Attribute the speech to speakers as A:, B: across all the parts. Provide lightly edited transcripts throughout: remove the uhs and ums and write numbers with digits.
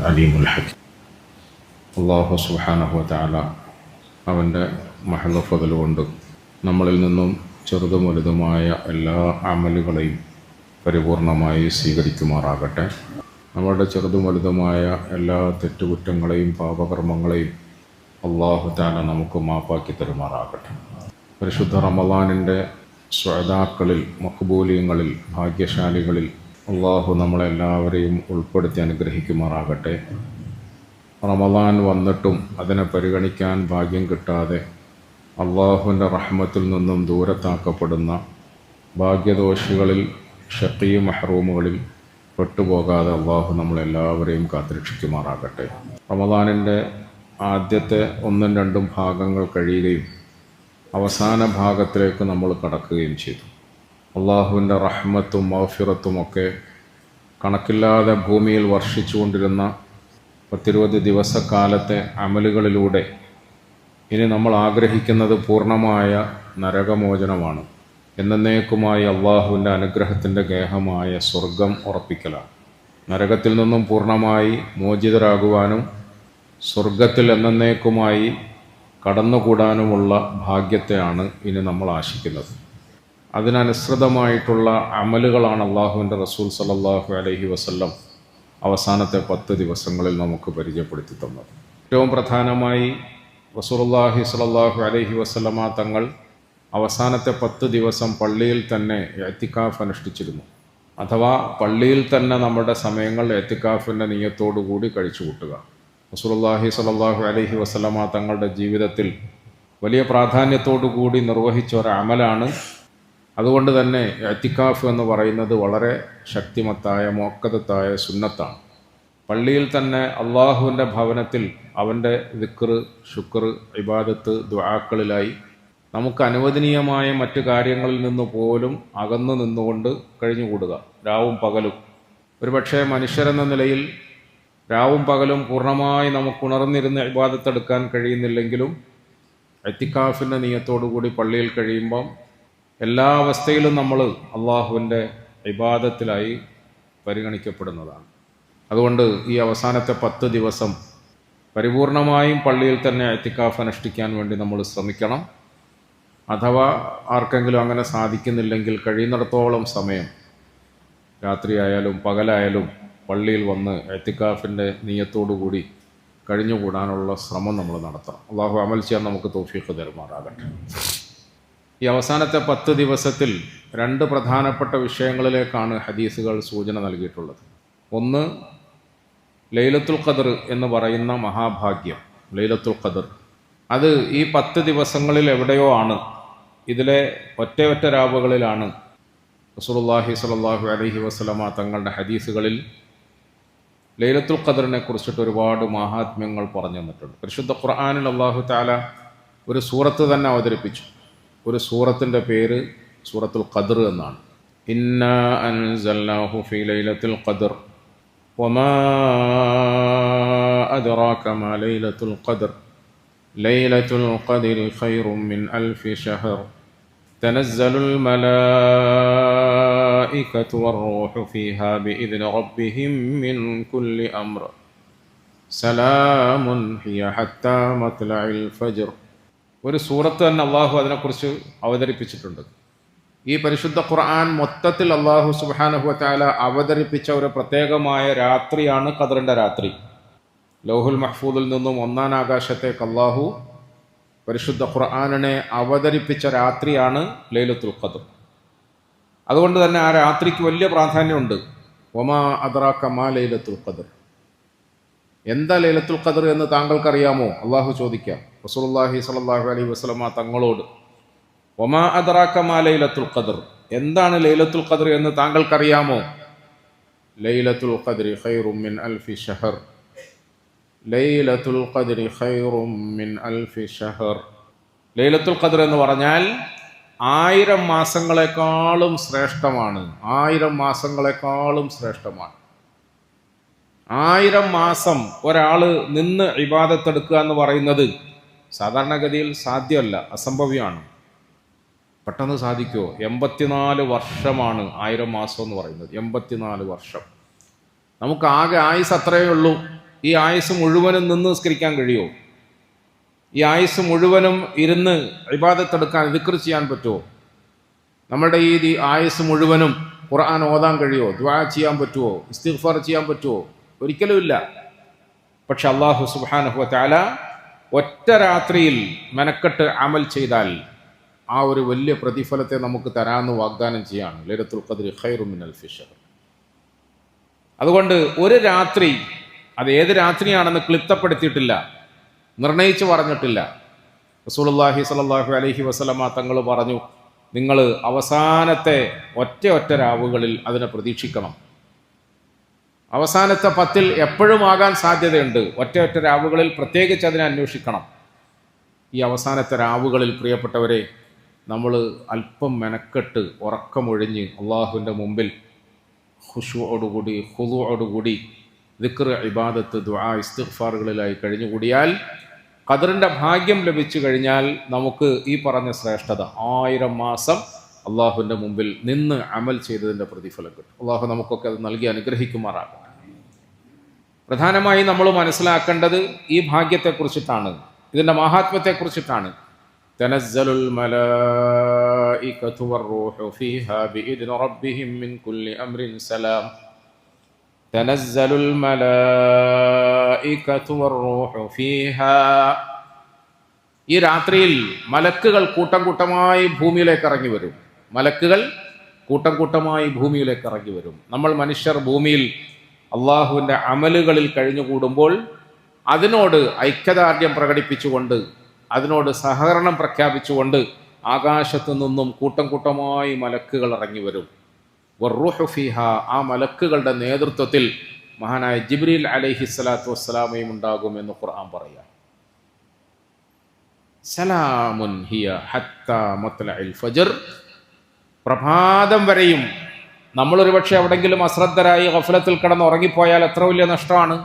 A: العليم الحكيم. അല്ലാഹു സുബ്ഹാനഹു വതആല അവൻ്റെ മഹദ ഫദൽ കൊണ്ട് നമ്മളിൽ നിന്നും ചെറുതും വലുതുമായ എല്ലാ അമലുകളെയും പരിപൂർണമായി സ്വീകരിക്കുമാറാകട്ടെ. നമ്മളുടെ ചെറുതും വലുതുമായ എല്ലാ തെറ്റുകുറ്റങ്ങളെയും പാപകർമ്മങ്ങളെയും അല്ലാഹു തആല നമുക്ക് മാപ്പാക്കി തരുമാറാകട്ടെ. പരിശുദ്ധ റമളാനിൻ്റെ സ്വഅദാക്കളിൽ, മഖ്ബൂലിയങ്ങളിൽ, ഭാഗ്യശാലികളിൽ അല്ലാഹു നമ്മളെല്ലാവരെയും ഉൾപ്പെടുത്തി അനുഗ്രഹിക്കുമാറാകട്ടെ. റമളാൻ വന്നിട്ടും അതിനെ പരിഗണിക്കാൻ ഭാഗ്യം കിട്ടാതെ അള്ളാഹുവിൻ്റെ റഹ്മത്തിൽ നിന്നും ദൂരത്താക്കപ്പെടുന്ന ഭാഗ്യദോഷികളിൽ, ഷഖീ മഹ്റൂമുകളിൽ പെട്ടുപോകാതെ അള്ളാഹു നമ്മളെല്ലാവരെയും കാത്തുരക്ഷിക്കുമാറാകട്ടെ. റമളാനിൻ്റെ ആദ്യത്തെ 1-2 ഭാഗങ്ങൾ കഴിയുകയും അവസാന ഭാഗത്തിലേക്ക് നമ്മൾ കടക്കുകയും ചെയ്തു. അള്ളാഹുവിൻ്റെ റഹ്മത്തും മഗ്ഫിറത്തും ഒക്കെ കണക്കില്ലാതെ ഭൂമിയിൽ വർഷിച്ചുകൊണ്ടിരുന്ന 10-20 ദിവസക്കാലത്തെ അമലുകളിലൂടെ ഇനി നമ്മൾ ആഗ്രഹിക്കുന്നത് പൂർണ്ണമായ നരകമോചനമാണ്. എന്നേക്കുമായി അള്ളാഹുവിൻ്റെ അനുഗ്രഹത്തിൻ്റെ ഗേഹമായ സ്വർഗം ഉറപ്പിക്കലാണ്. നരകത്തിൽ നിന്നും പൂർണ്ണമായി മോചിതരാകുവാനും സ്വർഗത്തിൽ എന്നേക്കുമായി കടന്നുകൂടാനുമുള്ള ഭാഗ്യത്തെയാണ് ഇനി നമ്മൾ ആശിക്കുന്നത്. അതിനനുസൃതമായിട്ടുള്ള അമലുകളാണ് അള്ളാഹുവിൻ്റെ റസൂൽ സല്ലല്ലാഹു അലൈഹി വസല്ലം അവസാനത്തെ 10 ദിവസങ്ങളിൽ നമുക്ക് പരിചയപ്പെടുത്തി തന്നത്. ഏറ്റവും പ്രധാനമായി റസൂലുള്ളാഹി സ്വല്ലല്ലാഹു അലൈഹി വസല്ലമ തങ്ങൾ അവസാനത്തെ 10 ദിവസം പള്ളിയിൽ തന്നെ ഇഅ്തികാഫ് അനുഷ്ഠിച്ചിരുന്നു. അഥവാ പള്ളിയിൽ തന്നെ നമ്മുടെ സമയങ്ങൾ ഇഅ്തികാഫിൻ്റെ നിയ്യത്തോടു കൂടി കഴിച്ചു കൂട്ടുക. റസൂലുള്ളാഹി സ്വല്ലല്ലാഹു അലൈഹി വസല്ലമ തങ്ങളുടെ ജീവിതത്തിൽ വലിയ പ്രാധാന്യത്തോടു കൂടി നിർവഹിച്ച ഒരു അമലാണ്. അതുകൊണ്ട് തന്നെ ഇഅ്തികാഫ് എന്ന് പറയുന്നത് വളരെ ശക്തിമത്തായ മുഅക്കദത്തായ സുന്നത്താണ്. പള്ളിയിൽ തന്നെ അള്ളാഹുവിൻ്റെ ഭവനത്തിൽ അവൻ്റെ ദിക്ർ, ശുക്ർ, ഇബാദത്ത്, ദുആക്കളിലായി നമുക്ക് അനുവദനീയമായ മറ്റു കാര്യങ്ങളിൽ നിന്ന് പോലും അകന്നു നിന്നുകൊണ്ട് കഴിഞ്ഞുകൂടുക. രാവും പകലും ഒരുപക്ഷെ മനുഷ്യരെന്ന നിലയിൽ രാവും പകലും പൂർണ്ണമായി നമുക്ക് ഉണർന്നിരുന്ന് ഇബാദത്തെടുക്കാൻ കഴിയുന്നില്ലെങ്കിലും ഇഅ്തികാഫിൻ്റെ നിയ്യത്തോടു കൂടി പള്ളിയിൽ കഴിയുമ്പം എല്ലാ അവസ്ഥയിലും നമ്മൾ അള്ളാഹുവിൻ്റെ ഇബാദത്തിലായി പരിഗണിക്കപ്പെടുന്നതാണ്. അതുകൊണ്ട് ഈ അവസാനത്തെ 10 ദിവസം പരിപൂർണമായും പള്ളിയിൽ തന്നെ ഇഅ്തികാഫ് അനുഷ്ഠിക്കാൻ വേണ്ടി നമ്മൾ ശ്രമിക്കണം. അഥവാ ആർക്കെങ്കിലും അങ്ങനെ സാധിക്കുന്നില്ലെങ്കിൽ കഴിയുന്നിടത്തോളം സമയം രാത്രിയായാലും പകലായാലും പള്ളിയിൽ വന്ന് ഇഅ്തികാഫിൻ്റെ നിയ്യത്തോടു കൂടി കഴിഞ്ഞുകൂടാനുള്ള ശ്രമം നമ്മൾ നടത്തണം. അള്ളാഹു അമൽ ചെയ്യാൻ നമുക്ക് തൗഫീഖ് തരുമാറാകട്ടെ. ഈ അവസാനത്തെ 10 ദിവസത്തിൽ 2 പ്രധാനപ്പെട്ട വിഷയങ്ങളിലേക്കാണ് ഹദീസുകൾ സൂചന നൽകിയിട്ടുള്ളത്. ഒന്ന്, ലൈലത്തുൽ ഖദ്ർ എന്ന് പറയുന്ന മഹാഭാഗ്യം. ലൈലത്തുൽ ഖദ്ർ അത് ഈ 10 ദിവസങ്ങളിൽ എവിടെയോ ആണ്. ഇതിലെ ഒറ്റ രാവുകളിലാണ്. റസൂലുള്ളാഹി സ്വല്ലല്ലാഹു അലൈഹി വസല്ലമ തങ്ങളുടെ ഹദീസുകളിൽ ലൈലത്തുൽ ഖദ്റിനെ കുറിച്ചിട്ട് ഒരുപാട് മഹാത്മ്യങ്ങൾ പറഞ്ഞു തന്നിട്ടുണ്ട്. പരിശുദ്ധ ഖുർആനിൽ അല്ലാഹു തആല ഒരു സൂറത്ത് തന്നെ അവതരിപ്പിച്ചു. ഒരു സൂറത്തിൻ്റെ പേര് സൂറത്തുൽ ഖദ്ർ എന്നാണ്. ഇന്നാ അൻസൽനാഹു ഫീ ലൈലത്തുൽ ഖദ്ർ വമാ അദ്റാക മാ ലൈലത്തുൽ ഖദ്ർ ലൈലത്തുൽ ഖദ്രി ഖൈറും മിൻ അൽഫി ശഹർ തനസ്സലുൽ മലായികതു വർ-റൂഹു ഫീഹാ ബിഇദ്നി റബ്ബിഹിം മിൻ കുല്ലി അംർ സലാമുൻ ഹിയ ഹത്താ മത്ലഇൽ ഫജ്ർ. ഒരു സൂറത്ത് തന്നെ അള്ളാഹു അതിനെക്കുറിച്ച് അവതരിപ്പിച്ചിട്ടുണ്ട്. ഈ പരിശുദ്ധ ഖുർആൻ മൊത്തത്തിൽ അള്ളാഹു സുബ്ഹാനഹു വതആല അവതരിപ്പിച്ച ഒരു പ്രത്യേകമായ രാത്രിയാണ് ഖദ്റിൻ്റെ രാത്രി. ലൗഹുൽ മഹ്ഫൂദിൽ നിന്നും 1-ാം ആകാശത്തേക്ക് അള്ളാഹു പരിശുദ്ധ ഖുർആനിനെ അവതരിപ്പിച്ച രാത്രിയാണ് ലൈലത്തുൽ ഖദ്ർ. അതുകൊണ്ട് തന്നെ ആ രാത്രിക്ക് വലിയ പ്രാധാന്യമുണ്ട്. വമാ അദ്റാക മാ ലൈലത്തുൽ ഖദ്ർ, എന്താ ലൈലത്തുൽ ഖദ്ർ എന്ന് താങ്കൾക്കറിയാമോ? അള്ളാഹു ചോദിക്കാം റസൂലുള്ളാഹി സ്വല്ലല്ലാഹു അലൈഹി വസല്ലമ തങ്ങളോട്. വമാ അദ്റാക മാ ലൈലത്തുൽ ഖദ്ർ, എന്താണ് ലൈലത്തുൽ ഖദ്ർ എന്ന് താങ്കൾക്കറിയാമോ? ലൈലത്തുൽ ഖദ്രി ഖൈറും മിൻ അൽഫി ശഹർ, ലൈലത്തുൽ ഖദ്രി ഖൈറും മിൻ അൽഫി ശഹർ. ലൈലത്തുൽ ഖദ്ർ എന്ന് പറഞ്ഞാൽ 1000 മാസങ്ങളെക്കാളും ശ്രേഷ്ഠമാണ്. 1000 മാസങ്ങളെക്കാളും ശ്രേഷ്ഠമാണ്. 1000 മാസം ഒരാൾ നിന്ന് ഇബാദത്തെടുക്കുക എന്ന് പറയുന്നത് സാധാരണഗതിയിൽ സാധ്യമല്ല, അസംഭവ്യമാണ്. പെട്ടെന്ന് സാധിക്കുമോ? 84 വർഷമാണ് 1000 മാസം എന്ന് പറയുന്നത്. 84 വർഷം. നമുക്ക് ആകെ ആയുസ് അത്രയേ ഉള്ളൂ. ഈ ആയുസ് മുഴുവനും നിന്ന് നിസ്കരിക്കാൻ കഴിയുമോ? ഈ ആയുസ് മുഴുവനും ഇരുന്ന് ഇബാദത്തെടുക്കാൻ ദിക്ർ ചെയ്യാൻ പറ്റുമോ? നമ്മുടെ ഈ ആയുസ് മുഴുവനും ഖുർആൻ ഓതാൻ കഴിയുമോ? ദുആ ചെയ്യാൻ പറ്റുമോ? ഇസ്തിഗ്ഫാർ ചെയ്യാൻ പറ്റുമോ? ഒരിക്കലും ഇല്ല. പക്ഷെ അല്ലാഹു സുബ്ഹാനഹു വ തആല ഒറ്റ രാത്രിയിൽ മെനക്കെട്ട് അമൽ ചെയ്താൽ ആ ഒരു വലിയ പ്രതിഫലത്തെ നമുക്ക് തരാമെന്ന് വാഗ്ദാനം ചെയ്യാണ്. ലൈലത്തുൽ ഖദ്രി ഖൈറും മിൻ അൽഫി ശഹർ. അതുകൊണ്ട് ഒരു രാത്രി, അത് ഏത് രാത്രിയാണെന്ന് ക്ലിപ്തപ്പെടുത്തിയിട്ടില്ല, നിർണയിച്ച് പറഞ്ഞിട്ടില്ല. റസൂലുള്ളാഹി സ്വല്ലല്ലാഹു അലൈഹി വസല്ലമ തങ്ങൾ പറഞ്ഞു, നിങ്ങൾ അവസാനത്തെ ഒറ്റ രാവുകളിൽ അതിനെ പ്രതീക്ഷിക്കണം. അവസാനത്തെ 10 എപ്പോഴും ആകാൻ സാധ്യതയുണ്ട്. ഒറ്റ രാവുകളിൽ പ്രത്യേകിച്ച് അതിനെ അന്വേഷിക്കണം. ഈ അവസാനത്തെ രാവുകളിൽ പ്രിയപ്പെട്ടവരെ, നമ്മൾ അല്പം മെനക്കെട്ട് ഉറക്കമൊഴിഞ്ഞ് അള്ളാഹുവിൻ്റെ മുമ്പിൽ ഖുശൂഅോടുകൂടി ഖുദൂഅോടുകൂടി ദിക്ർ, ഇബാദത്ത്, ദുആ, ഇസ്തിഗ്ഫാറുകളിലായി കഴിഞ്ഞുകൂടിയാൽ ഖദറിൻ്റെ ഭാഗ്യം ലഭിച്ചു കഴിഞ്ഞാൽ നമുക്ക് ഈ പറഞ്ഞ ശ്രേഷ്ഠത 1000 മാസം അള്ളാഹുവിൻ്റെ മുമ്പിൽ നിന്ന് അമൽ ചെയ്തതിൻ്റെ പ്രതിഫലം കിട്ടും. അള്ളാഹു നമുക്കൊക്കെ അത് നൽകി അനുഗ്രഹിക്കുമാറാകട്ടെ. പ്രധാനമായി നമ്മൾ മനസ്സിലാക്കേണ്ടത് ഈ ഭാഗ്യത്തെക്കുറിച്ചിട്ടാണ്, ഇതിൻ്റെ മഹാത്മ്യത്തെക്കുറിച്ചിട്ടാണ്. തനസ്സലുൽ മലായികതു വറൂഹു ഫീഹാ ബിഇദ്നി റബ്ബിഹിം മിൻ കുല്ലി അംറിൻ സലാം. തനസ്സലുൽ മലായികതു വറൂഹു ഫീഹാ. ഈ രാത്രിയിൽ മലക്കുകൾ കൂട്ടം കൂട്ടമായി ഭൂമിയിലേക്ക് ഇറങ്ങി വരും. മലക്കുകൾ കൂട്ടം കൂട്ടമായി ഭൂമിയിലേക്ക് ഇറങ്ങി വരും. നമ്മൾ മനുഷ്യർ ഭൂമിയിൽ അള്ളാഹുവിൻ്റെ അമലുകളിൽ കഴിഞ്ഞുകൂടുമ്പോൾ അതിനോട് ഐക്യദാർഢ്യം പ്രകടിപ്പിച്ചുകൊണ്ട്, അതിനോട് സഹകരണം പ്രഖ്യാപിച്ചുകൊണ്ട് ആകാശത്തു നിന്നും കൂട്ടം കൂട്ടമായി മലക്കുകൾ ഇറങ്ങി വരും. വറൂഹു ഫീഹാ. ആ മലക്കുകളുടെ നേതൃത്വത്തിൽ മഹാനായ ജിബ്രീൽ അലൈഹിസ്സലാത്തു വസ്സലാമയും ഉണ്ടാകുമെന്ന് ഖുർആൻ പറയാം. സലാമുൻ ഹിയ ഹത്താ മത്ലഇൽ ഫജ്ർ. പ്രഭാതം വരെയും. നമ്മളൊരു പക്ഷേ എവിടെങ്കിലും അശ്രദ്ധരായി ഗഫലത്തിൽ കിടന്ന് ഉറങ്ങിപ്പോയാൽ എത്ര വലിയ നഷ്ടമാണ്.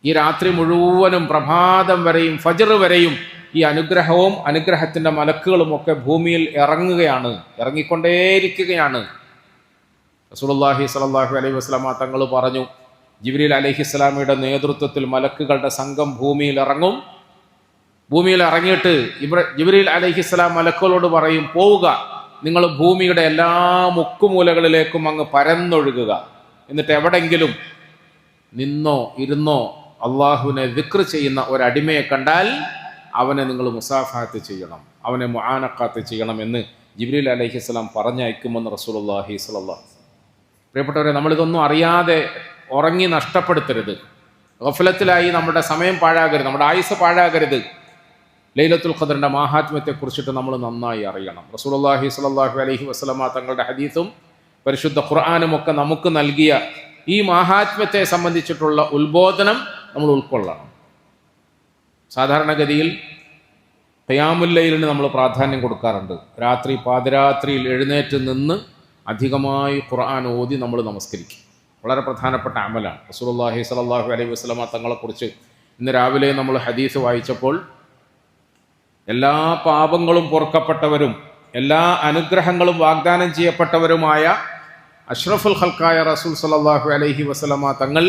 A: ഈ രാത്രി മുഴുവനും പ്രഭാതം വരെയും ഫജ്ർ വരെയും ഈ അനുഗ്രഹവും അനുഗ്രഹത്തിൻ്റെ മലക്കുകളും ഒക്കെ ഭൂമിയിൽ ഇറങ്ങിക്കൊണ്ടേയിരിക്കുകയാണ്. റസൂലുള്ളാഹി സ്വല്ലല്ലാഹു അലൈഹി വസല്ലമ തങ്ങൾ പറഞ്ഞു, ജിബ്രീൽ അലൈഹിസ്സലാമയുടെ നേതൃത്വത്തിൽ മലക്കുകളുടെ സംഘം ഭൂമിയിൽ ഇറങ്ങും. ഭൂമിയിൽ ഇറങ്ങിയിട്ട് ജിബ്രീൽ അലൈഹിസ്സലാം മലക്കുകളോട് പറയും, പോവുക, നിങ്ങൾ ഭൂമിയുടെ എല്ലാ മുക്കുമൂലകളിലേക്കും അങ്ങ് പരന്നൊഴുകുക. എന്നിട്ട് എവിടെങ്കിലും നിന്നോ ഇരുന്നോ അള്ളാഹുവിനെ ദിക്ർ ചെയ്യുന്ന ഒരടിമയെ കണ്ടാൽ അവനെ നിങ്ങൾ മുസാഫാത്ത് ചെയ്യണം, അവനെ മുആനഖാത്ത് ചെയ്യണം എന്ന് ജിബ്രീൽ അലൈഹിസ്സലാം പറഞ്ഞയക്കുമെന്ന് റസൂലുള്ളാഹി സ്വല്ലല്ലാഹു അലൈഹി വസല്ലം. പ്രിയപ്പെട്ടവരെ, നമ്മളിതൊന്നും അറിയാതെ ഉറങ്ങി നഷ്ടപ്പെടുത്തരുത്. ഗഫലത്തിലായി നമ്മുടെ സമയം പാഴാകരുത്, നമ്മുടെ ആയുസ് പാഴാകരുത്. ലൈലത്തുൽ ഖദറിൻ്റെ മാഹാത്മ്യത്തെക്കുറിച്ചിട്ട് നമ്മൾ നന്നായി അറിയണം. റസൂലുള്ളാഹി സ്വല്ലല്ലാഹു അലൈഹി വസല്ലമ തങ്ങളുടെ ഹദീസും പരിശുദ്ധ ഖുർആനും ഒക്കെ നമുക്ക് നൽകിയ ഈ മാഹാത്മ്യത്തെ സംബന്ധിച്ചിട്ടുള്ള ഉത്ബോധനം നമ്മൾ ഉൾക്കൊള്ളണം. സാധാരണഗതിയിൽ ഖിയാമുൽ ലൈലിന് നമ്മൾ പ്രാധാന്യം കൊടുക്കാറുണ്ട്. രാത്രി പാതിരാത്രിയിൽ എഴുന്നേറ്റ് നിന്ന് അധികമായി ഖുർആൻ ഓതി നമ്മൾ നമസ്കരിക്കും. വളരെ പ്രധാനപ്പെട്ട അമലാണ്. റസൂലുള്ളാഹി സ്വല്ലല്ലാഹു അലൈഹി വസല്ലമ തങ്ങളെക്കുറിച്ച് ഇന്ന് രാവിലെ നമ്മൾ ഹദീസ് വായിച്ചപ്പോൾ എല്ലാ പാപങ്ങളും പൊറുക്കപ്പെട്ടവരും എല്ലാ അനുഗ്രഹങ്ങളും വാഗ്ദാനം ചെയ്യപ്പെട്ടവരുമായ അഷ്റഫുൽ ഖൽക്കായ റസൂൽ സ്വല്ലല്ലാഹു അലൈഹി വസല്ലമ തങ്ങൾ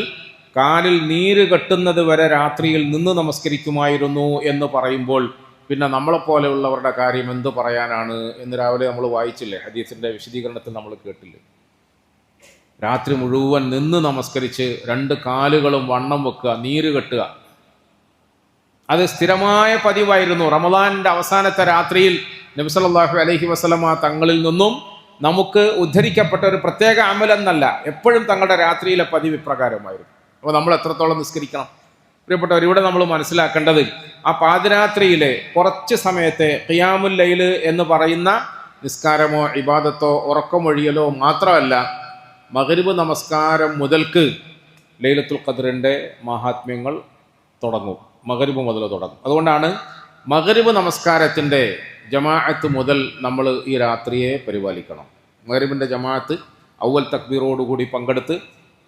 A: കാലിൽ നീര് കെട്ടുന്നത് വരെ രാത്രിയിൽ നിന്ന് നമസ്കരിക്കുമായിരുന്നു എന്ന് പറയുമ്പോൾ പിന്നെ നമ്മളെപ്പോലെയുള്ളവരുടെ കാര്യം എന്ത് പറയാനാണ് എന്ന് രാവിലെ നമ്മൾ വായിച്ചില്ലേ? ഹദീസിൻ്റെ വിശദീകരണത്തിൽ നമ്മൾ കേട്ടില്ലേ? രാത്രി മുഴുവൻ നിന്ന് നമസ്കരിച്ച് 2 കാലുകളും വണ്ണം വെക്കുക, നീര് കെട്ടുക. അത് സ്ഥിരമായ പതിവായിരുന്നു. റമദാനിൻ്റെ അവസാനത്തെ രാത്രിയിൽ നബി സല്ലല്ലാഹു അലൈഹി വസല്ലമ തങ്ങളിൽ നിന്നും നമുക്ക് ഉദ്ധരിക്കപ്പെട്ട ഒരു പ്രത്യേക അമലെന്നല്ല, എപ്പോഴും തങ്ങളുടെ രാത്രിയിലെ പതിവ് ഇപ്രകാരമായിരുന്നു. അപ്പോൾ നമ്മൾ എത്രത്തോളം നിസ്കരിക്കണം? പ്രിയപ്പെട്ടവർ, ഇവിടെ നമ്മൾ മനസ്സിലാക്കേണ്ടത് ആ പാതിരാത്രിയിലെ കുറച്ച് സമയത്തെ ഖിയാമുൽ ലൈൽ എന്ന് പറയുന്ന നിസ്കാരമോ ഇബാദത്തോ ഉറക്കമൊഴിയലോ മാത്രമല്ല, മഗ്രിബ് നമസ്കാരം മുതൽക്ക് ലൈലത്തുൽ ഖദ്റിൻ്റെ മഹാത്മ്യങ്ങൾ തുടങ്ങും. മഗ്രിബ് മുതൽ തുടങ്ങും. അതുകൊണ്ടാണ് മഗ്രിബ് നമസ്കാരത്തിൻ്റെ ജമാഅത്ത് മുതൽ നമ്മൾ ഈ രാത്രിയെ പരിപാലിക്കണം. മഗ്രിബിൻ്റെ ജമാഅത്ത് അവൽ തക്ബീറോടുകൂടി പങ്കെടുത്ത്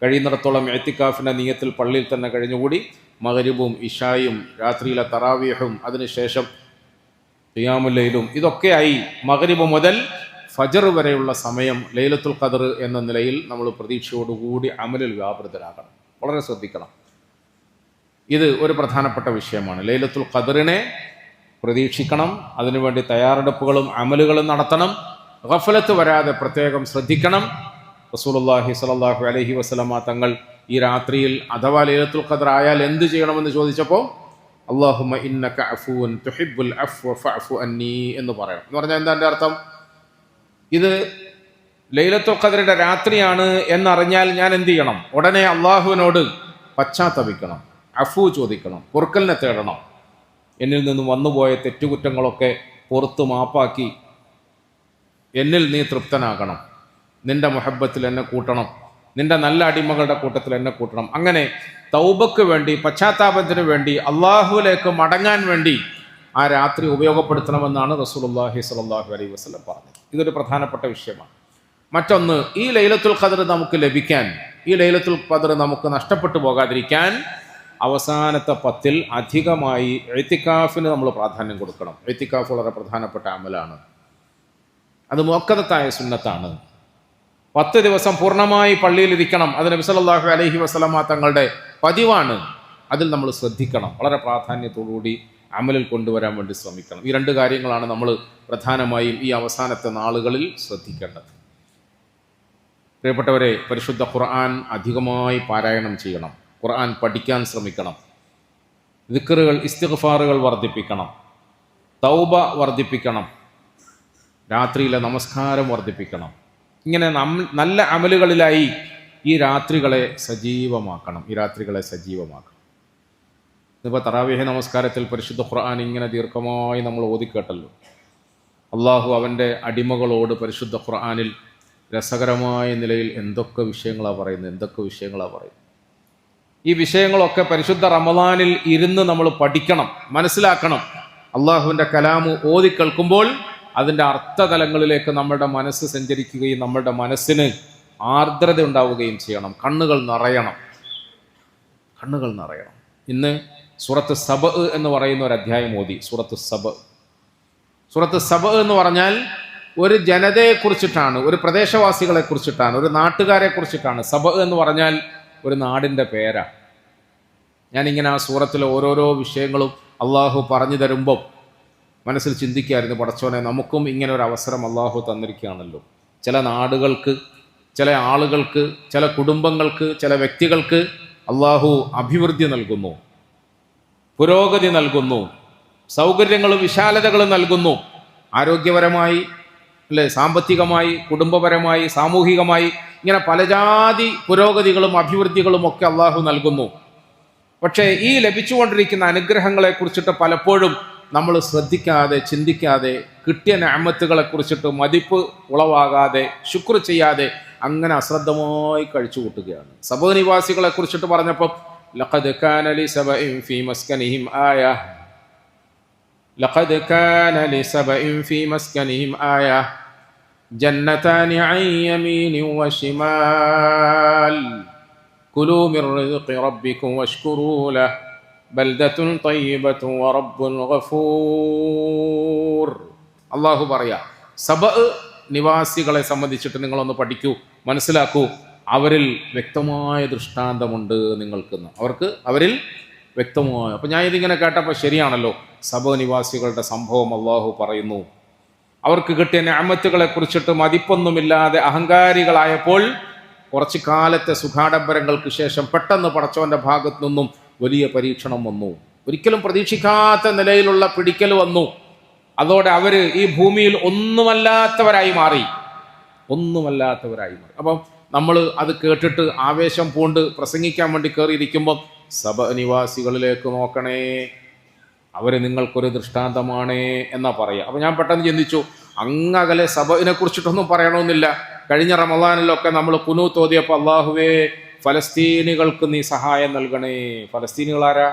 A: കഴിയുന്നിടത്തോളം ഇഅ്തികാഫിൻ്റെ നിയത്തിൽ പള്ളിയിൽ തന്നെ കഴിഞ്ഞുകൂടി മഗ്രിബും ഇശായും രാത്രിയിലെ തറാവീഹും അതിനുശേഷം ഖിയാമുൽ ലൈലും ഇതൊക്കെയായി മഗ്രിബ് മുതൽ ഫജ്ർ വരെയുള്ള സമയം ലൈലത്തുൽ ഖദ്ർ എന്ന നിലയിൽ നമ്മൾ പ്രതീക്ഷയോടുകൂടി അമലിൽ വ്യാപൃതരാകണം. വളരെ ശ്രദ്ധിക്കണം. ഇത് ഒരു പ്രധാനപ്പെട്ട വിഷയമാണ്. ലൈലത്തുൽ ഖദറിനെ പ്രതീക്ഷിക്കണം, അതിനുവേണ്ടി തയ്യാറെടുപ്പുകളും അമലുകളും നടത്തണം, ഗഫലത്ത് വരാതെ പ്രത്യേകം ശ്രദ്ധിക്കണം. റസൂലുള്ളാഹി സ്വല്ലല്ലാഹു അലൈഹി വസല്ലമ തങ്ങൾ ഈ രാത്രിയിൽ അഥവാ ലൈലത്തുൽ ഖദർ ആയാൽ എന്ത് ചെയ്യണമെന്ന് ചോദിച്ചപ്പോൾ അല്ലാഹുമ്മ ഇന്നക അഫൂൻ തുഹിബ്ബുൽ അഫ്വ ഫഅഫു അന്നി എന്ന് പറയണം. എന്ന് പറഞ്ഞാൽ എന്താ എൻ്റെ അർത്ഥം? ഇത് ലൈലത്തുൽ ഖദറിന്റെ രാത്രിയാണ് എന്നറിഞ്ഞാൽ ഞാൻ എന്ത് ചെയ്യണം? ഉടനെ അള്ളാഹുവിനോട് പശ്ചാത്തപിക്കണം, അഫു ചോദിക്കണം, പൊറുക്കലിനെ തേടണം. എന്നിൽ നിന്ന് വന്നുപോയ തെറ്റുകുറ്റങ്ങളൊക്കെ പുറത്ത് മാപ്പാക്കി എന്നിൽ നീ തൃപ്തനാകണം, നിന്റെ മുഹബ്ബത്തിൽ എന്നെ കൂട്ടണം, നിന്റെ നല്ല അടിമകളുടെ കൂട്ടത്തിൽ എന്നെ കൂട്ടണം. അങ്ങനെ തൗബക്ക് വേണ്ടി, പശ്ചാത്താപത്തിന് വേണ്ടി, അള്ളാഹുവിലേക്ക് മടങ്ങാൻ വേണ്ടി ആ രാത്രി ഉപയോഗപ്പെടുത്തണമെന്നാണ് റസൂലുള്ളാഹി സ്വല്ലല്ലാഹു അലൈഹി വസല്ലം പറഞ്ഞത്. ഇതൊരു പ്രധാനപ്പെട്ട വിഷയമാണ്. മറ്റൊന്ന്, ഈ ലൈലത്തുൽ ഖദർ നമുക്ക് ലഭിക്കാൻ, ഈ ലൈലത്തുൽ ഖദർ നമുക്ക് നഷ്ടപ്പെട്ടു പോകാതിരിക്കാൻ അവസാനത്തെ 10 അധികമായി ഇഅ്തികാഫിന് നമ്മൾ പ്രാധാന്യം കൊടുക്കണം. ഇഅ്തികാഫ് വളരെ പ്രധാനപ്പെട്ട അമലാണ്. അത് മുഅക്കദത്തായ സുന്നത്താണ്. 10 ദിവസം പൂർണ്ണമായി പള്ളിയിലിരിക്കണം. അത് നബി സല്ലല്ലാഹു അലൈഹി വസല്ലമ തങ്ങളുടെ പതിവാണ്. അതിൽ നമ്മൾ ശ്രദ്ധിക്കണം. വളരെ പ്രാധാന്യത്തോടുകൂടി അമലിൽ കൊണ്ടുവരാൻ വേണ്ടി ശ്രമിക്കണം. ഈ 2 കാര്യങ്ങളാണ് നമ്മൾ പ്രധാനമായും ഈ അവസാനത്തെ നാളുകളിൽ ശ്രദ്ധിക്കേണ്ടത്. പ്രിയപ്പെട്ടവരെ, പരിശുദ്ധ ഖുർആൻ അധികമായി പാരായണം ചെയ്യണം. ഖുർആൻ പഠിക്കാൻ ശ്രമിക്കണം. ദിക്റുകൾ, ഇസ്തിഗ്ഫാറുകൾ വർദ്ധിപ്പിക്കണം. തൗബ വർദ്ധിപ്പിക്കണം. രാത്രിയിലെ നമസ്കാരം വർദ്ധിപ്പിക്കണം. ഇങ്ങനെ നല്ല അമലുകളിലായി ഈ രാത്രികളെ സജീവമാക്കണം. ഇപ്പോൾ തറാവീഹ് നമസ്കാരത്തിൽ പരിശുദ്ധ ഖുർആൻ ഇങ്ങനെ ദീർഘമായി നമ്മൾ ഓതിക്കേട്ടല്ലോ. അള്ളാഹു അവൻ്റെ അടിമകളോട് പരിശുദ്ധ ഖുർആനിൽ രസകരമായ നിലയിൽ എന്തൊക്കെ വിഷയങ്ങളാണ് പറയുന്നത്. ഈ വിഷയങ്ങളൊക്കെ പരിശുദ്ധ റമദാനിൽ ഇരുന്ന് നമ്മൾ പഠിക്കണം, മനസ്സിലാക്കണം. അള്ളാഹുവിൻ്റെ കലാമു ഓതി കേൾക്കുമ്പോൾ അതിൻ്റെ അർത്ഥതലങ്ങളിലേക്ക് നമ്മുടെ മനസ്സ് സഞ്ചരിക്കുകയും നമ്മുടെ മനസ്സിന് ആർദ്രത ഉണ്ടാവുകയും ചെയ്യണം. കണ്ണുകൾ നിറയണം. ഇന്ന് സൂറത്ത് സബ എന്ന് പറയുന്ന ഒരു അധ്യായം ഓതി. സൂറത്ത് സബ എന്ന് പറഞ്ഞാൽ ഒരു ജനതയെക്കുറിച്ചിട്ടാണ്, ഒരു പ്രദേശവാസികളെ കുറിച്ചിട്ടാണ്, ഒരു നാട്ടുകാരെ കുറിച്ചിട്ടാണ്. സബ എന്ന് പറഞ്ഞാൽ ഒരു നാടിൻ്റെ പേരാണ്. ഞാനിങ്ങനെ ആ സൂറത്തിലെ ഓരോരോ വിഷയങ്ങളും അള്ളാഹു പറഞ്ഞു തരുമ്പോൾ മനസ്സിൽ ചിന്തിക്കായിരുന്നു, പടച്ചോനെ നമുക്കും ഇങ്ങനെ ഒരു അവസരം അള്ളാഹു തന്നിരിക്കുകയാണല്ലോ. ചില നാടുകൾക്ക്, ചില ആളുകൾക്ക്, ചില കുടുംബങ്ങൾക്ക്, ചില വ്യക്തികൾക്ക് അള്ളാഹു അഭിവൃദ്ധി നൽകുന്നു, പുരോഗതി നൽകുന്നു, സൗകര്യങ്ങളും വിശാലതകളും നൽകുന്നു. ആരോഗ്യപരമായി, അല്ലെ, സാമ്പത്തികമായി, കുടുംബപരമായി, സാമൂഹികമായി, ഇങ്ങനെ പല ജാതി പുരോഗതികളും അഭിവൃദ്ധികളും ഒക്കെ അള്ളാഹു നൽകുന്നു. പക്ഷേ ഈ ലഭിച്ചുകൊണ്ടിരിക്കുന്ന അനുഗ്രഹങ്ങളെ കുറിച്ചിട്ട് പലപ്പോഴും നമ്മൾ ശ്രദ്ധിക്കാതെ, ചിന്തിക്കാതെ, കിട്ടിയ നിഅമത്തുകളെ കുറിച്ചിട്ട് മതിപ്പ് ഉളവാകാതെ, ശുക്ർ ചെയ്യാതെ അങ്ങനെ അശ്രദ്ധമായി കഴിച്ചു കൂട്ടുകയാണ്. സബ നിവാസികളെ കുറിച്ചിട്ട് പറഞ്ഞപ്പോൾ ലഖദ് കാന ലിസബഇൻ ഫീ മസ്കനിഹിം ആയ ജന്നതാനി അൻ യമീനിൻ വശിമാൽ കുലൂ മിർ റിസ്ഖി റബ്ബിക്കും വഷ്കുറൂ ലഹു ബൽദത്തുൻ തയ്യിബത്തുൻ വറബ്ബുൻ ഗഫൂർ. അല്ലാഹു പറയാ, സബ നിവാസികളെ സംബന്ധിച്ചിട്ട് നിങ്ങളൊന്ന് പഠിക്കൂ, മനസ്സിലാക്കൂ. അവരിൽ വ്യക്തമായ ദൃഷ്ടാന്തമുണ്ട് നിങ്ങൾക്കെന്ന്. അവരിൽ വ്യക്തമായ. അപ്പം ഞാൻ ഇതിങ്ങനെ കേട്ടപ്പോൾ ശരിയാണല്ലോ. സബ നിവാസികളുടെ സംഭവം അല്ലാഹു പറയുന്നു. അവർക്ക് കിട്ടിയ നിഅമത്തുകളെ കുറിച്ചിട്ട് മതിപ്പൊന്നുമില്ലാതെ അഹങ്കാരികളായപ്പോൾ കുറച്ചു കാലത്തെ സുഖാഡംബരങ്ങൾക്ക് ശേഷം പെട്ടെന്ന് പടച്ചവന്റെ ഭാഗത്തു നിന്നും വലിയ പരീക്ഷണം വന്നു. ഒരിക്കലും പ്രതീക്ഷിക്കാത്ത നിലയിലുള്ള പിടിക്കൽ വന്നു. അതോടെ അവര് ഈ ഭൂമിയിൽ ഒന്നുമല്ലാത്തവരായി മാറി. അപ്പം നമ്മൾ അത് കേട്ടിട്ട് ആവേശം പൂണ്ട് പ്രസംഗിക്കാൻ വേണ്ടി കയറിയിരിക്കുമ്പോൾ സബ നിവാസികളിലേക്ക് നോക്കണേ, അവര് നിങ്ങൾക്കൊരു ദൃഷ്ടാന്തമാണേ എന്നാ പറയുക. അപ്പം ഞാൻ പെട്ടെന്ന് ചിന്തിച്ചു, അങ്ങകലെ സബഇനെ കുറിച്ചിട്ടൊന്നും പറയണമെന്നില്ല. കഴിഞ്ഞ റമദാനിലൊക്കെ നമ്മൾ ഖുനൂത്ത് ഓതിയപ്പോൾ അല്ലാഹുവേ ഫലസ്തീനികൾക്ക് നീ സഹായം നൽകണേ. ഫലസ്തീനികളാരാ?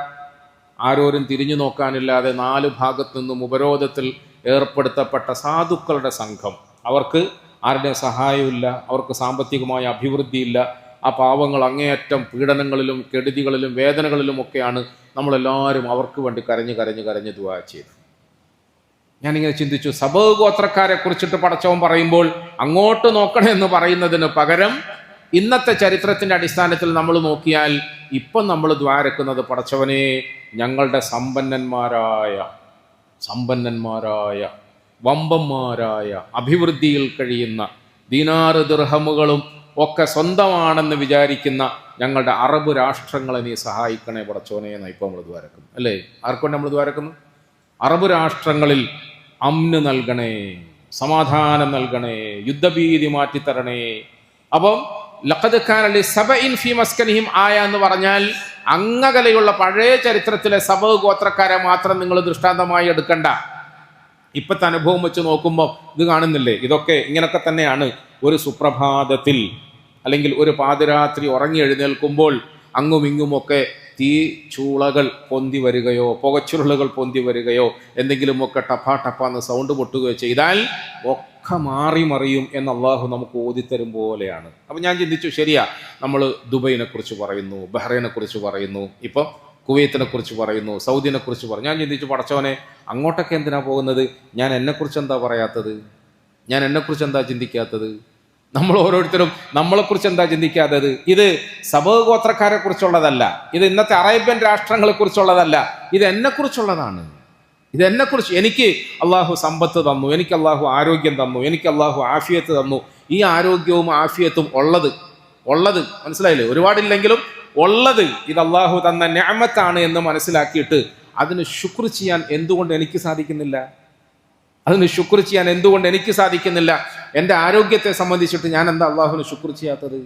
A: ആരോരും തിരിഞ്ഞു നോക്കാനില്ലാതെ 4 ഭാഗത്തു നിന്നും ഉപരോധത്തിൽ ഏർപ്പെടുത്തപ്പെട്ട സാധുക്കളുടെ സംഘം. അവർക്ക് ആരുടെ സഹായമില്ല, അവർക്ക് സാമ്പത്തികമായ അഭിവൃദ്ധിയില്ല. ആ പാവങ്ങൾ അങ്ങേയറ്റം പീഡനങ്ങളിലും കെടുതികളിലും വേദനകളിലും ഒക്കെയാണ്. നമ്മളെല്ലാവരും അവർക്ക് വേണ്ടി കരഞ്ഞ് ദുആ ചെയ്തു. ഞാനിങ്ങനെ ചിന്തിച്ചു, സബ ഗോത്രക്കാരെ കുറിച്ചിട്ട് പടച്ചവൻ പറയുമ്പോൾ അങ്ങോട്ട് നോക്കണേ എന്ന് പറയുന്നതിന് പകരം ഇന്നത്തെ ചരിത്രത്തിന്റെ അടിസ്ഥാനത്തിൽ നമ്മൾ നോക്കിയാൽ ഇപ്പം നമ്മൾ ദ്വാരക്കുന്നത് പടച്ചവനെ ഞങ്ങളുടെ സമ്പന്നന്മാരായ വമ്പന്മാരായ അഭിവൃദ്ധിയിൽ കഴിയുന്ന ദീനാറ് ദിർഹമുകളും ഒക്കെ സ്വന്തമാണെന്ന് വിചാരിക്കുന്ന ഞങ്ങളുടെ അറബ് രാഷ്ട്രങ്ങളെ നീ സഹായിക്കണേ പടച്ചോനെ എന്നാണ് ഇപ്പം നമ്മൾ ദ്വാരക്കുന്നു അല്ലേ? ആർക്കൊണ്ട് നമ്മൾ ദ്വാരക്കുന്നു? അറബ് രാഷ്ട്രങ്ങളിൽ അമ്ന് നൽകണേ, സമാധാനം നൽകണേ, യുദ്ധഭീതി മാറ്റിത്തരണേ. അപ്പം ലഖദ് കാന ലിസബഇൻ ഫീ മസ്കനിഹിം ആയ എന്ന് പറഞ്ഞാൽ അങ്ങകലെയുള്ള പഴയ ചരിത്രത്തിലെ സബഅ ഗോത്രക്കാരെ മാത്രം നിങ്ങൾ ദൃഷ്ടാന്തമായി എടുക്കണ്ട. ഇപ്പോഴത്തെ അനുഭവം വെച്ച് നോക്കുമ്പോൾ ഇത് കാണുന്നില്ലേ? ഇതൊക്കെ ഇങ്ങനൊക്കെ തന്നെയാണ്. ഒരു സുപ്രഭാതത്തിൽ അല്ലെങ്കിൽ ഒരു പാതിരാത്രി ഉറങ്ങി എഴുന്നേൽക്കുമ്പോൾ അങ്ങും ഇങ്ങുമൊക്കെ തീ ചൂളകൾ പൊന്തി വരികയോ പുകച്ചുരുളുകൾ പൊന്തി വരികയോ എന്തെങ്കിലുമൊക്കെ ടപ്പാന്ന് സൗണ്ട് പൊട്ടുകയോ ചെയ്താൽ ഒക്കെ മാറി മറിയും എന്ന് അള്ളാഹു നമുക്ക് ഓതിത്തരും പോലെയാണ്. അപ്പം ഞാൻ ചിന്തിച്ചു, ശരിയാ, നമ്മൾ ദുബൈനെ കുറിച്ച് പറയുന്നു, ബഹ്റൈനെ കുറിച്ച് പറയുന്നു, ഇപ്പം കുവൈത്തിനെ കുറിച്ച് പറയുന്നു, സൗദിനെ കുറിച്ച് പറയും. ഞാൻ ചിന്തിച്ചു, പടച്ചവനെ അങ്ങോട്ടൊക്കെ എന്തിനാ പോകുന്നത്? ഞാൻ എന്നെക്കുറിച്ച് എന്താ പറയാത്തത്? ഞാൻ എന്നെക്കുറിച്ച് എന്താ ചിന്തിക്കാത്തത്? നമ്മൾ ഓരോരുത്തരും നമ്മളെക്കുറിച്ച് എന്താ ചിന്തിക്കാത്തത്? ഇത് സബഅ ഗോത്രക്കാരെ കുറിച്ചുള്ളതല്ല, ഇത് ഇന്നത്തെ അറേബ്യൻ രാഷ്ട്രങ്ങളെ കുറിച്ചുള്ളതല്ല, ഇത് എന്നെക്കുറിച്ചുള്ളതാണ്. ഇതെന്നെക്കുറിച്ച്. എനിക്ക് അള്ളാഹു സമ്പത്ത് തന്നു, എനിക്ക് അള്ളാഹു ആരോഗ്യം തന്നു, എനിക്ക് അള്ളാഹു ആഫിയത്ത് തന്നു. ഈ ആരോഗ്യവും ആഫിയത്തും ഉള്ളത് മനസ്സിലായില്ലേ? ഒരുപാടില്ലെങ്കിലും ഉള്ളത് ഇത് അള്ളാഹു തന്ന നിഅമത്താണ് എന്ന് മനസ്സിലാക്കിയിട്ട് അതിന് ശുക്ർ ചെയ്യാൻ എന്തുകൊണ്ട് എനിക്ക് സാധിക്കുന്നില്ല? എൻ്റെ ആരോഗ്യത്തെ സംബന്ധിച്ചിട്ട് ഞാൻ എന്താ അള്ളാഹുവിന് ശുക്ർ ചെയ്യാത്തത്?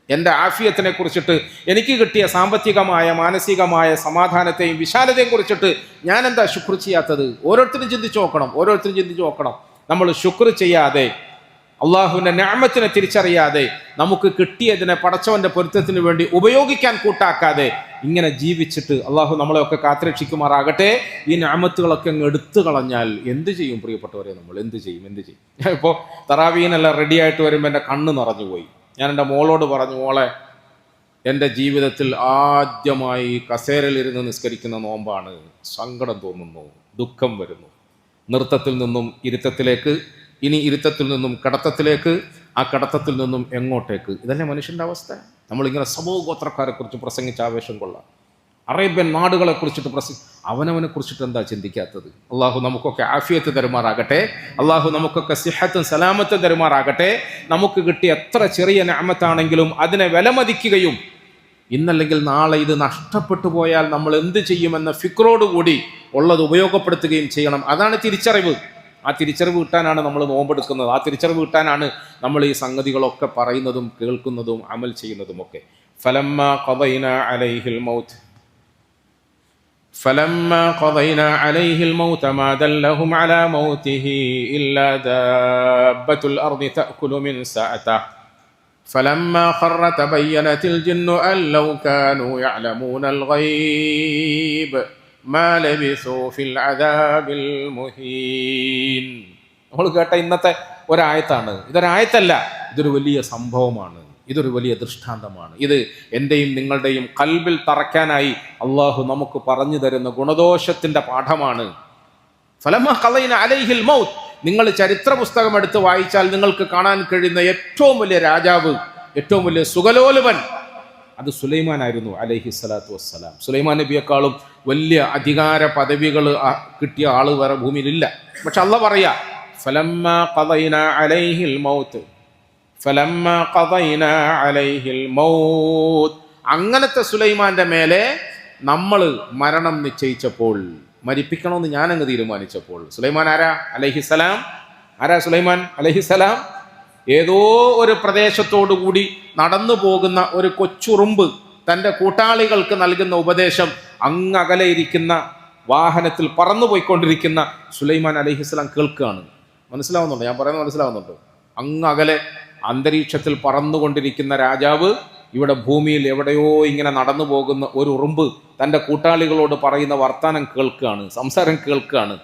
A: എൻ്റെ ആഫിയത്തിനെ കുറിച്ചിട്ട്, എനിക്ക് കിട്ടിയ സാമ്പത്തികമായ മാനസികമായ സമാധാനത്തെയും വിശാലതയെയും കുറിച്ചിട്ട് ഞാൻ എന്താ ശുക്ർ ചെയ്യാത്തത്? ഓരോരുത്തരും ചിന്തിച്ചു നോക്കണം. നമ്മൾ ശുക്ർ ചെയ്യാതെ, അള്ളാഹുവിൻ്റെ നിഅമത്തിനെ തിരിച്ചറിയാതെ, നമുക്ക് കിട്ടിയതിനെ പടച്ചവന്റെ പൊരുത്തത്തിന് വേണ്ടി ഉപയോഗിക്കാൻ കൂട്ടാക്കാതെ ഇങ്ങനെ ജീവിച്ചിട്ട് അള്ളാഹു നമ്മളെയൊക്കെ കാത്തുരക്ഷിക്കുമാറാകട്ടെ. ഈ നിഅമത്തുകളൊക്കെ അങ്ങ് എടുത്തു കളഞ്ഞാൽ എന്ത് ചെയ്യും പ്രിയപ്പെട്ടവരെ? നമ്മൾ എന്ത് ചെയ്യും? ഇപ്പോൾ തറാവീനെല്ലാം റെഡി ആയിട്ട് വരുമ്പോൾ എൻ്റെ കണ്ണ് നിറഞ്ഞുപോയി. ഞാൻ എൻ്റെ മോളോട് പറഞ്ഞു, മോളെ, എൻ്റെ ജീവിതത്തിൽ ആദ്യമായി കസേരയിലിരുന്ന് നിസ്കരിക്കുന്ന നോമ്പാണ്. സങ്കടം തോന്നുന്നു, ദുഃഖം വരുന്നു. നൃത്തത്തിൽ നിന്നും ഇരുത്തത്തിലേക്ക്, ഇനി ഇരുത്തത്തിൽ നിന്നും കടത്തത്തിലേക്ക്, ആ കടത്തത്തിൽ നിന്നും എങ്ങോട്ടേക്ക്? ഇതല്ലേ മനുഷ്യൻ്റെ അവസ്ഥ? നമ്മളിങ്ങനെ സബഅ ഗോത്രക്കാരെ കുറിച്ച് പ്രസംഗിച്ച് ആവേശം കൊള്ളാം, അറേബ്യൻ നാടുകളെ കുറിച്ചിട്ട് അവനവനെ കുറിച്ചിട്ട് എന്താ ചിന്തിക്കാത്തത്? അള്ളാഹു നമുക്കൊക്കെ ആഫിയത്ത് തരുമാറാകട്ടെ. അള്ളാഹു നമുക്കൊക്കെ സിഹത്തും സലാമത്തും തരുമാറാകട്ടെ. നമുക്ക് കിട്ടിയ എത്ര ചെറിയ നിഅമത്താണെങ്കിലും അതിനെ വിലമതിക്കുകയും ഇന്നല്ലെങ്കിൽ നാളെ ഇത് നഷ്ടപ്പെട്ടു പോയാൽ നമ്മൾ എന്ത് ചെയ്യുമെന്ന ഫിക്രോടുകൂടി ഉള്ളത് ഉപയോഗപ്പെടുത്തുകയും ചെയ്യണം. അതാണ് തിരിച്ചറിവ്. ആ തിരിച്ചറിവ് കിട്ടാനാണ് നമ്മൾ നോമ്പെടുക്കുന്നത്. ആ തിരിച്ചറിവ് കിട്ടാനാണ് നമ്മൾ ഈ സംഗതികളൊക്കെ പറയുന്നതും കേൾക്കുന്നതും അമൽ ചെയ്യുന്നതുമൊക്കെ. فلما قضينا عليه الموت ما دلهم على موته إلا دابة الأرض تأكل من سأته فلما خر تبينت الجن أن لو كانوا يعلمون الغيب ما لبثوا في العذاب المهين. നമ്മൾ കേട്ട ഇന്നത്തെ ഒരായത്താണ്. ഇതൊരായത്തല്ല, ഇതൊരു വലിയ സംഭവമാണ്, ഇതൊരു വലിയ ദൃഷ്ടാന്തമാണ്. ഇത് എൻ്റെയും നിങ്ങളുടെയും കൽബിൽ തറയ്ക്കാനായി അള്ളാഹു നമുക്ക് പറഞ്ഞു തരുന്ന ഗുണദോഷത്തിൻ്റെ പാഠമാണ്. ഫലമ്മ ഖളൈന അലൈഹിൽ മൗത്ത്, നിങ്ങൾ ചരിത്ര പുസ്തകം എടുത്ത് വായിച്ചാൽ നിങ്ങൾക്ക് കാണാൻ കഴിയുന്ന ഏറ്റവും വലിയ രാജാവ്, ഏറ്റവും വലിയ സുഖലോലുപൻ, അത് സുലൈമാനായിരുന്നു അലൈഹി സ്വലാത്തു വസ്സലാം. സുലൈമാൻ നബിയെക്കാളും വലിയ അധികാര പദവികൾ കിട്ടിയ ആള് വേറെ ഭൂമിയിലില്ല. പക്ഷെ അള്ളാഹ് പറയാ, ഫലമ്മാ ഖളൈനാ അലൈഹിൽ മൗത്ത്, ഫലമ്മാ ഖളൈനാ അലൈഹിൽ മൗത്ത്, അങ്ങനത്തെ സുലൈമാന്റെ മേലെ നമ്മൾ മരണം നിശ്ചയിച്ചപ്പോൾ, മരിപ്പിക്കണമെന്ന് ഞാനങ്ങ് തീരുമാനിച്ചപ്പോൾ. സുലൈമാൻ ആരാ? അലൈഹിസ്സലാം. ആരാ സുലൈമാൻ അലൈഹിസ്സലാം? ഏതോ ഒരു പ്രദേശത്തോടു കൂടി നടന്നു പോകുന്ന ഒരു കൊച്ചുറുമ്പ് തൻ്റെ കൂട്ടാളികൾക്ക് നൽകുന്ന ഉപദേശം അങ്ങകലെ ഇരിക്കുന്ന വാഹനത്തിൽ പറന്നുപോയിക്കൊണ്ടിരിക്കുന്ന സുലൈമാൻ അലൈഹിസ്സലാം കേൾക്കുകയാണ്. മനസ്സിലാവുന്നുണ്ടോ? ഞാൻ പറയുന്നത് മനസ്സിലാവുന്നുണ്ടോ? അങ്ങകലെ അന്തരീക്ഷത്തിൽ പറന്നുകൊണ്ടിരിക്കുന്ന രാജാവ് ഇവിടെ ഭൂമിയിൽ എവിടെയോ ഇങ്ങനെ നടന്നു പോകുന്ന ഒരു ഉറുമ്പ് തൻ്റെ കൂട്ടാളികളോട് പറയുന്ന വർത്താനം കേൾക്കുകയാണ്, സംസാരം കേൾക്കുകയാണ്.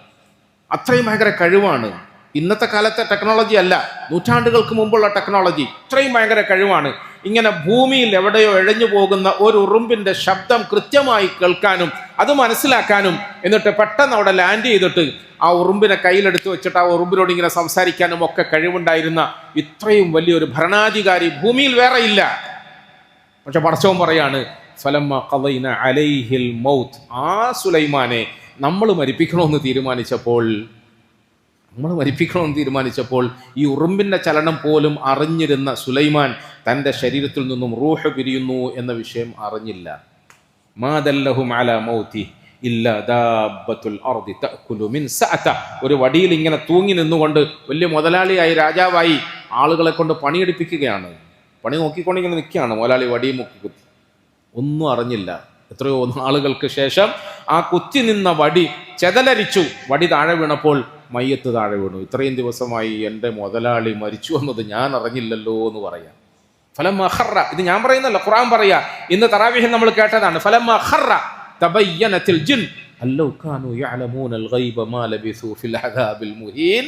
A: അത്രയും ഭയങ്കര കഴിവാണ്. ഇന്നത്തെ കാലത്തെ ടെക്നോളജി അല്ല, നൂറ്റാണ്ടുകൾക്ക് മുമ്പുള്ള ടെക്നോളജി. ഇത്രയും ഭയങ്കര കഴിവാണ്. ഇങ്ങനെ ഭൂമിയിൽ എവിടെയോ എഴഞ്ഞു പോകുന്ന ഒരു ഉറുമ്പിന്റെ ശബ്ദം കൃത്യമായി കേൾക്കാനും അത് മനസ്സിലാക്കാനും, എന്നിട്ട് പെട്ടെന്ന് അവിടെ ലാൻഡ് ചെയ്തിട്ട് ആ ഉറുമ്പിനെ കയ്യിലെടുത്ത് വെച്ചിട്ട് ആ ഉറുമ്പിനോട് ഇങ്ങനെ സംസാരിക്കാനും ഒക്കെ കഴിവുണ്ടായിരുന്ന ഇത്രയും വലിയൊരു ഭരണാധികാരി ഭൂമിയിൽ വേറെ ഇല്ല. പക്ഷെ പടച്ചവൻ പറയാണ്, ഫലമ്മ ഖളൈന അലൈഹിൽ മൗത്ത്, ആ സുലൈമാനെ നമ്മൾ മരിപ്പിക്കണമെന്ന് തീരുമാനിച്ചപ്പോൾ ഈ ഉറുമ്പിൻ്റെ ചലനം പോലും അറിഞ്ഞിരുന്ന സുലൈമാൻ തൻ്റെ ശരീരത്തിൽ നിന്നും റൂഹ് പിരിയുന്നു എന്ന വിഷയം അറിഞ്ഞില്ല. മാ ദല്ലഹും അലാ മൗതി ഇല്ലാ ദാബത്തുൽ അർദി തഅകുലു മിൻ സഅത. ഒരു വടിയിൽ ഇങ്ങനെ തൂങ്ങി നിന്നുകൊണ്ട് വലിയ മുതലാളിയായി രാജാവായി ആളുകളെ കൊണ്ട് പണിയെടുപ്പിക്കുകയാണ്. പണി നോക്കിക്കൊണ്ടിങ്ങനെ നിൽക്കുകയാണ് മുതലാളി വടിയും മുക്കി കുത്തി. ഒന്നും അറിഞ്ഞില്ല. എത്രയോ നാളുകൾക്ക് ശേഷം ആ കുത്തി നിന്ന വടി ചെതലരിച്ചു. വടി താഴെ വീണപ്പോൾ മയ്യത്ത് താഴെ വീണു. ഇത്രയും ദിവസമായി എൻ്റെ മുതലാളി മരിച്ചു എന്നത് ഞാൻ അറിഞ്ഞില്ലല്ലോ എന്ന് പറയാം. ഫലമ്മ ഖറ, ഇത് ഞാൻ പറയുന്നല്ല, ഖുർആൻ പറയാ. ഇന്ന് തറാവീഹിൽ നമ്മൾ കേട്ടതാണ്. ഫലമ്മ ഖറ തബയ്യനത്തിൽ ജിൻ അല്ലൗ കാനൂ യഅലമൂനൽ ഗൈബ മാ ലബിസൂ ഫിൽ അദാബിൽ മുഹീൻ.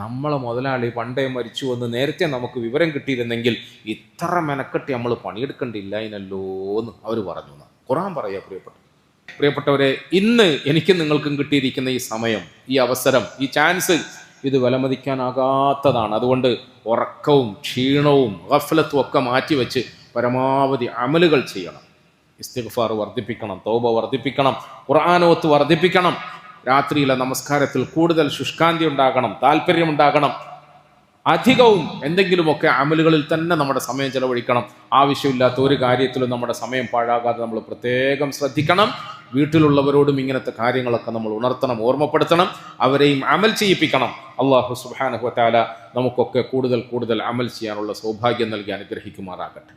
A: നമ്മളെ മുതലാളി പണ്ടേ മരിച്ചു എന്ന് നേരത്തെ നമുക്ക് വിവരം കിട്ടിയിരുന്നെങ്കിൽ ഇത്ര മെനക്കെട്ടി നമ്മൾ പണിയെടുക്കേണ്ടില്ലായിനല്ലോ എന്ന് അവർ പറഞ്ഞു. ഖുർആൻ പറയാ. പ്രിയപ്പെട്ടവരെ, ഇന്ന് എനിക്കും നിങ്ങൾക്കും കിട്ടിയിരിക്കുന്ന ഈ സമയം, ഈ അവസരം, ഈ ചാൻസ്, ഇത് വിലമതിക്കാനാകാത്തതാണ്. അതുകൊണ്ട് ഉറക്കവും ക്ഷീണവും ഗഫ്ലത്തും ഒക്കെ മാറ്റിവെച്ച് പരമാവധി അമലുകൾ ചെയ്യണം. ഇസ്തിഗ്ഫാർ വർദ്ധിപ്പിക്കണം, തൗബ വർദ്ധിപ്പിക്കണം, ഖുർആനോത്ത് വർദ്ധിപ്പിക്കണം. രാത്രിയിലെ നമസ്കാരത്തിൽ കൂടുതൽ ശുഷ്കാന്തി ഉണ്ടാകണം, താല്പര്യമുണ്ടാകണം. അധികവും എന്തെങ്കിലുമൊക്കെ അമലുകളിൽ തന്നെ നമ്മുടെ സമയം ചെലവഴിക്കണം. ആവശ്യമില്ലാത്ത ഒരു കാര്യത്തിലും നമ്മുടെ സമയം പാഴാകാതെ നമ്മൾ പ്രത്യേകം ശ്രദ്ധിക്കണം. വീട്ടിലുള്ളവരോടും ഇങ്ങനത്തെ കാര്യങ്ങളൊക്കെ നമ്മൾ ഉണർത്തണം, ഓർമ്മപ്പെടുത്തണം, അവരെയും അമൽ ചെയ്യിപ്പിക്കണം. അല്ലാഹു സുബ്ഹാനഹു വ തആല നമുക്കൊക്കെ കൂടുതൽ അമൽ ചെയ്യാനുള്ള സൗഭാഗ്യം നൽകി അനുഗ്രഹിക്കുമാറാകട്ടെ.